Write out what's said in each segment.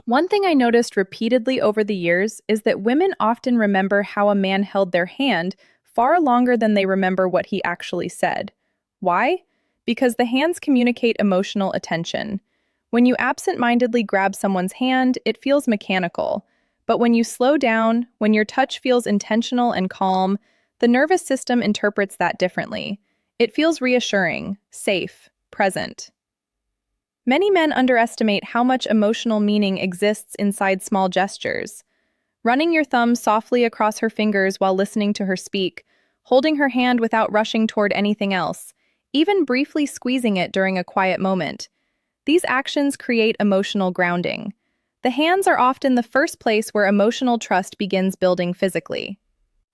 One thing I noticed repeatedly over the years is that women often remember how a man held their hand far longer than they remember what he actually said. Why? Because the hands communicate emotional attention. When you absent-mindedly grab someone's hand, it feels mechanical. But when you slow down, when your touch feels intentional and calm, the nervous system interprets that differently. It feels reassuring, safe, present. Many men underestimate how much emotional meaning exists inside small gestures. Running your thumb softly across her fingers while listening to her speak, holding her hand without rushing toward anything else, even briefly squeezing it during a quiet moment. These actions create emotional grounding. The hands are often the first place where emotional trust begins building physically.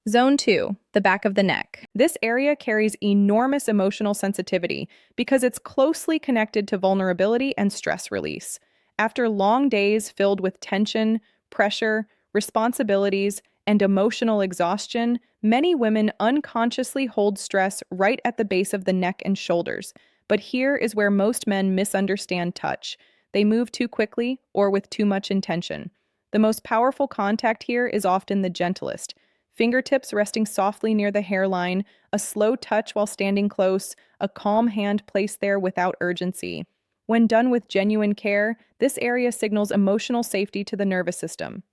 Zone 2, the back of the neck. This area carries enormous emotional sensitivity because it's closely connected to vulnerability and stress release. After long days filled with tension, pressure, responsibilities, and emotional exhaustion, many women unconsciously hold stress right at the base of the neck and shoulders. But here is where most men misunderstand touch. They move too quickly or with too much intention. The most powerful contact here is often the gentlest. Fingertips resting softly near the hairline, a slow touch while standing close, a calm hand placed there without urgency. When done with genuine care, this area signals emotional safety to the nervous system.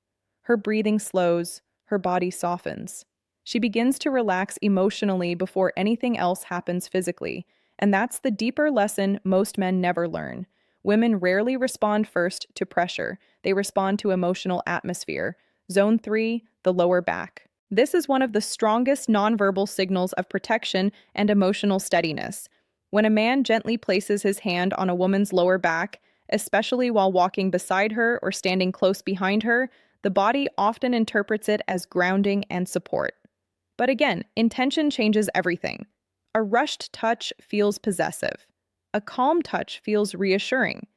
Her breathing slows, her body softens. She begins to relax emotionally before anything else happens physically, and that's the deeper lesson most men never learn. Women rarely respond first to pressure, they respond to emotional atmosphere. Zone 3, the lower back. This is one of the strongest nonverbal signals of protection and emotional steadiness. When a man gently places his hand on a woman's lower back, especially while walking beside her or standing close behind her, the body often interprets it as grounding and support. But again, intention changes everything. A rushed touch feels possessive. A calm touch feels reassuring.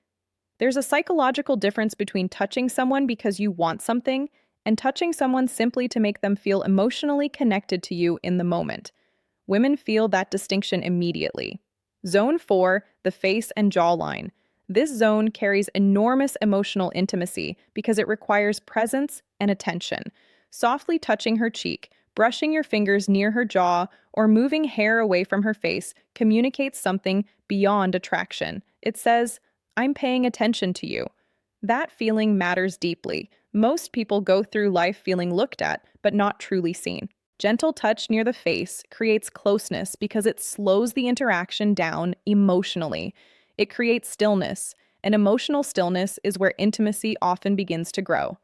There's a psychological difference between touching someone because you want something and touching someone simply to make them feel emotionally connected to you in the moment. Women feel that distinction immediately. Zone 4, the face and jawline. This zone carries enormous emotional intimacy because it requires presence and attention. Softly touching her cheek, brushing your fingers near her jaw, or moving hair away from her face communicates something beyond attraction. It says, "I'm paying attention to you." That feeling matters deeply. Most people go through life feeling looked at, but not truly seen. Gentle touch near the face creates closeness because it slows the interaction down emotionally. It creates stillness, and emotional stillness is where intimacy often begins to grow.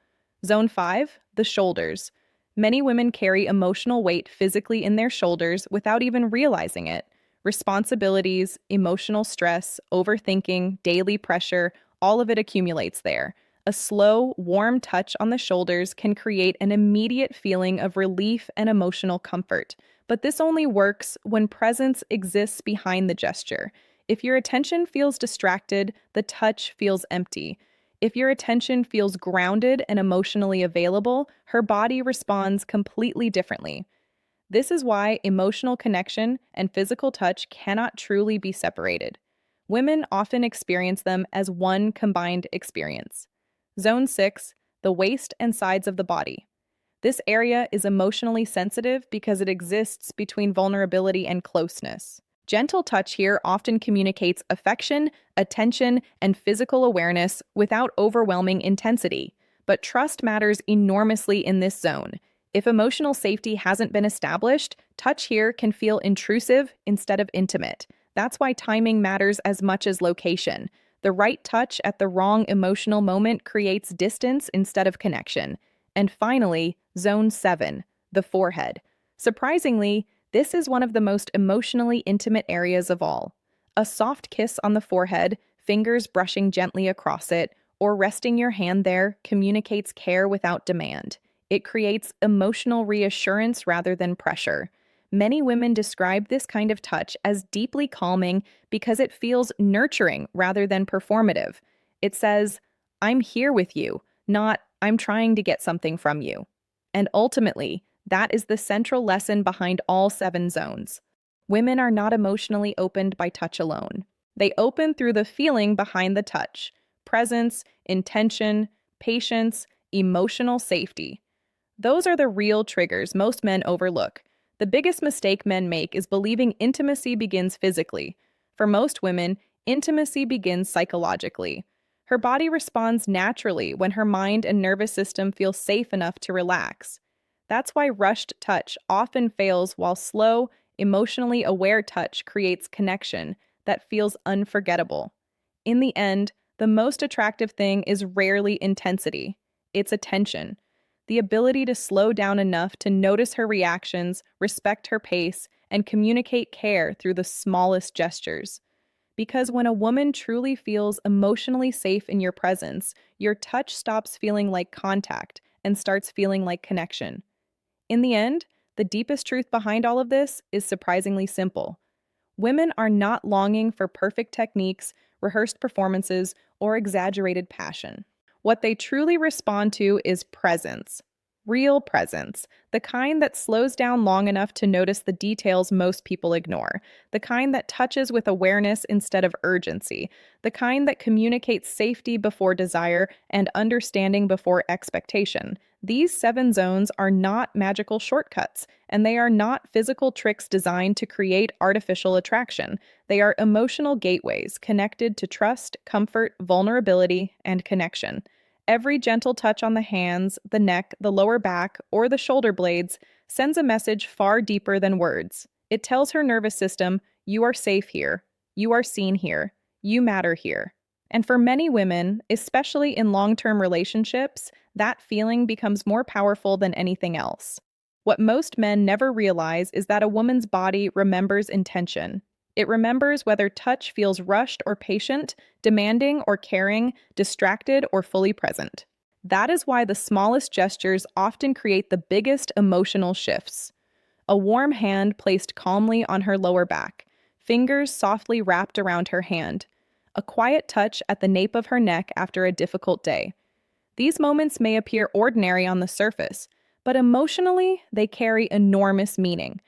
Zone 5, the shoulders. Many women carry emotional weight physically in their shoulders without even realizing it. Responsibilities, emotional stress, overthinking, daily pressure, all of it accumulates there. A slow, warm touch on the shoulders can create an immediate feeling of relief and emotional comfort. But this only works when presence exists behind the gesture. If your attention feels distracted, the touch feels empty. If your attention feels grounded and emotionally available, her body responds completely differently. This is why emotional connection and physical touch cannot truly be separated. Women often experience them as one combined experience. Zone 6, the waist and sides of the body. This area is emotionally sensitive because it exists between vulnerability and closeness. Gentle touch here often communicates affection, attention, and physical awareness without overwhelming intensity. But trust matters enormously in this zone. If emotional safety hasn't been established, touch here can feel intrusive instead of intimate. That's why timing matters as much as location. The right touch at the wrong emotional moment creates distance instead of connection. And finally, Zone 7, the forehead. Surprisingly, this is one of the most emotionally intimate areas of all. A soft kiss on the forehead, fingers brushing gently across it, or resting your hand there communicates care without demand. It creates emotional reassurance rather than pressure. Many women describe this kind of touch as deeply calming because it feels nurturing rather than performative. It says, "I'm here with you," not "I'm trying to get something from you." And ultimately, that is the central lesson behind all 7 zones. Women are not emotionally opened by touch alone. They open through the feeling behind the touch: presence, intention, patience, emotional safety. Those are the real triggers most men overlook. The biggest mistake men make is believing intimacy begins physically. For most women, intimacy begins psychologically. Her body responds naturally when her mind and nervous system feel safe enough to relax. That's why rushed touch often fails while slow, emotionally aware touch creates connection that feels unforgettable. In the end, the most attractive thing is rarely intensity, it's attention. The ability to slow down enough to notice her reactions, respect her pace, and communicate care through the smallest gestures. Because when a woman truly feels emotionally safe in your presence, your touch stops feeling like contact and starts feeling like connection. In the end, the deepest truth behind all of this is surprisingly simple. Women are not longing for perfect techniques, rehearsed performances, or exaggerated passion. What they truly respond to is presence. Real presence, the kind that slows down long enough to notice the details most people ignore, the kind that touches with awareness instead of urgency, the kind that communicates safety before desire and understanding before expectation. These seven zones are not magical shortcuts, and they are not physical tricks designed to create artificial attraction. They are emotional gateways connected to trust, comfort, vulnerability, and connection. Every gentle touch on the hands, the neck, the lower back, or the shoulder blades sends a message far deeper than words. It tells her nervous system, you are safe here, you are seen here, you matter here. And for many women, especially in long-term relationships, that feeling becomes more powerful than anything else. What most men never realize is that a woman's body remembers intention. It remembers whether touch feels rushed or patient, demanding or caring, distracted or fully present. That is why the smallest gestures often create the biggest emotional shifts. A warm hand placed calmly on her lower back, fingers softly wrapped around her hand, a quiet touch at the nape of her neck after a difficult day. These moments may appear ordinary on the surface, but emotionally, they carry enormous meaning.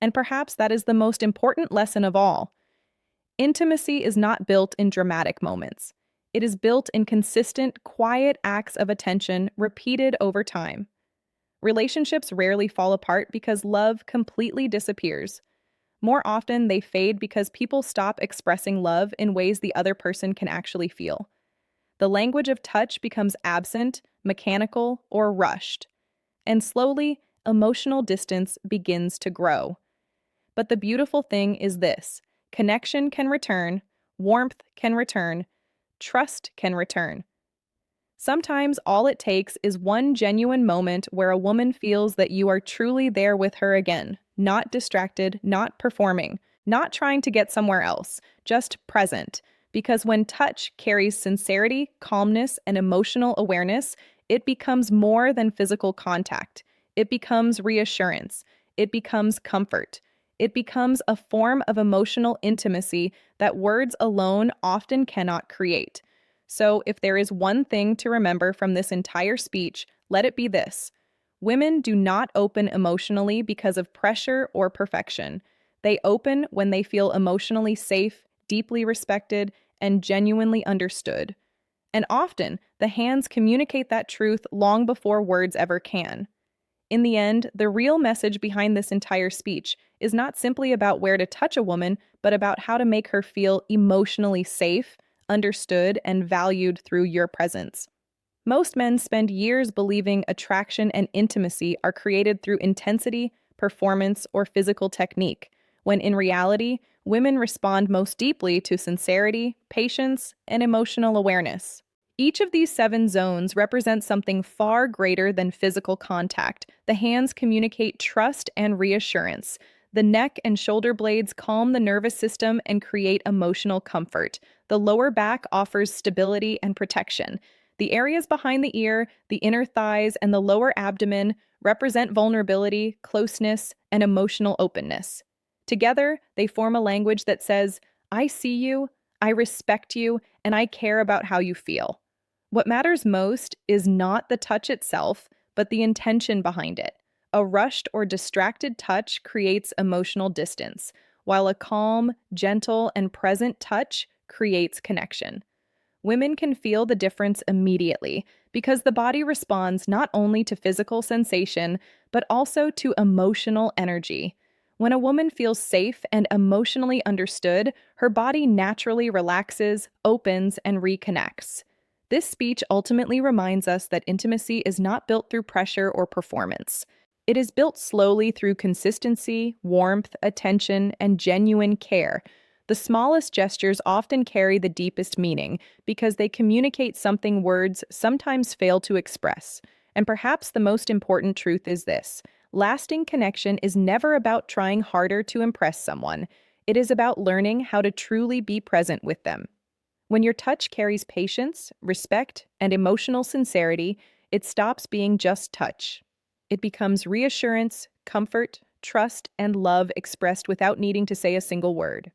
And perhaps that is the most important lesson of all. Intimacy is not built in dramatic moments. It is built in consistent, quiet acts of attention repeated over time. Relationships rarely fall apart because love completely disappears. More often, they fade because people stop expressing love in ways the other person can actually feel. The language of touch becomes absent, mechanical, or rushed. And slowly, emotional distance begins to grow. But the beautiful thing is this: connection can return, warmth can return, trust can return. Sometimes all it takes is one genuine moment where a woman feels that you are truly there with her again, not distracted, not performing, not trying to get somewhere else, just present. Because when touch carries sincerity, calmness, and emotional awareness, it becomes more than physical contact. It becomes reassurance. It becomes comfort. It becomes a form of emotional intimacy that words alone often cannot create. So, if there is one thing to remember from this entire speech, let it be this: women do not open emotionally because of pressure or perfection. They open when they feel emotionally safe, deeply respected, and genuinely understood. And often, the hands communicate that truth long before words ever can. In the end, the real message behind this entire speech is not simply about where to touch a woman, but about how to make her feel emotionally safe, understood, and valued through your presence. Most men spend years believing attraction and intimacy are created through intensity, performance, or physical technique, when in reality, women respond most deeply to sincerity, patience, and emotional awareness. Each of these seven zones represents something far greater than physical contact. The hands communicate trust and reassurance. The neck and shoulder blades calm the nervous system and create emotional comfort. The lower back offers stability and protection. The areas behind the ear, the inner thighs, and the lower abdomen represent vulnerability, closeness, and emotional openness. Together, they form a language that says, I see you, I respect you, and I care about how you feel. What matters most is not the touch itself, but the intention behind it. A rushed or distracted touch creates emotional distance, while a calm, gentle, and present touch creates connection. Women can feel the difference immediately because the body responds not only to physical sensation, but also to emotional energy. When a woman feels safe and emotionally understood, her body naturally relaxes, opens, and reconnects. This speech ultimately reminds us that intimacy is not built through pressure or performance. It is built slowly through consistency, warmth, attention, and genuine care. The smallest gestures often carry the deepest meaning because they communicate something words sometimes fail to express. And perhaps the most important truth is this: lasting connection is never about trying harder to impress someone. It is about learning how to truly be present with them. When your touch carries patience, respect, and emotional sincerity, it stops being just touch. It becomes reassurance, comfort, trust, and love expressed without needing to say a single word.